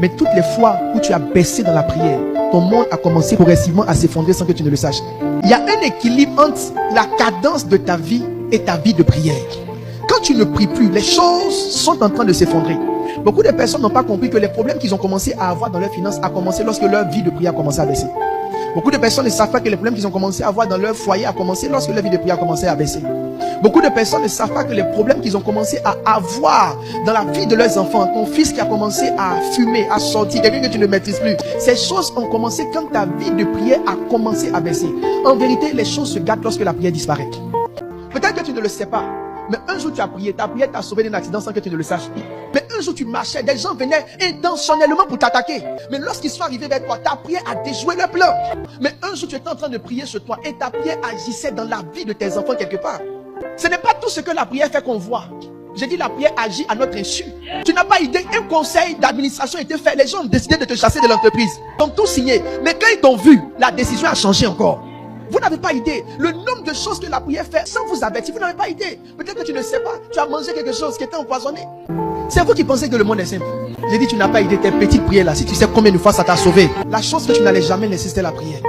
Mais toutes les fois où tu as baissé dans la prière, ton monde a commencé progressivement à s'effondrer sans que tu ne le saches. Il y a un équilibre entre la cadence de ta vie et ta vie de prière. Quand tu ne pries plus, les choses sont en train de s'effondrer. Beaucoup de personnes n'ont pas compris que les problèmes qu'ils ont commencé à avoir dans leurs finances a commencé lorsque leur vie de prière a commencé à baisser. Beaucoup de personnes ne savent pas que les problèmes qu'ils ont commencé à avoir dans leur foyer a commencé lorsque leur vie de prière a commencé à baisser. Beaucoup de personnes ne savent pas que les problèmes qu'ils ont commencé à avoir dans la vie de leurs enfants, ton fils qui a commencé à fumer, à sortir, quelqu'un que tu ne maîtrises plus, ces choses ont commencé quand ta vie de prière a commencé à baisser. En vérité, les choses se gâtent lorsque la prière disparaît. Peut-être que tu ne le sais pas, mais un jour tu as prié, ta prière t'a sauvé d'un accident sans que tu ne le saches. Mais un jour tu marchais, des gens venaient intentionnellement pour t'attaquer. Mais lorsqu'ils sont arrivés vers toi, ta prière a déjoué leur plan. Mais un jour tu étais en train de prier sur toi et ta prière agissait dans la vie de tes enfants quelque part. Ce n'est pas tout ce que la prière fait qu'on voit. J'ai dit la prière agit à notre insu. Tu n'as pas idée, un conseil d'administration a été fait. Les gens ont décidé de te chasser de l'entreprise. Ils ont tout signé. Mais quand ils t'ont vu, la décision a changé encore. Vous n'avez pas idée. Le nombre de choses que la prière fait sans vous avertir, vous n'avez pas idée. Peut-être que tu ne sais pas. Tu as mangé quelque chose qui était empoisonné. C'est vous qui pensez que le monde est simple. J'ai dit tu n'as pas idée. Tes petites prières là, si tu sais combien de fois ça t'a sauvé. La chose que tu n'allais jamais laisser, c'était la prière.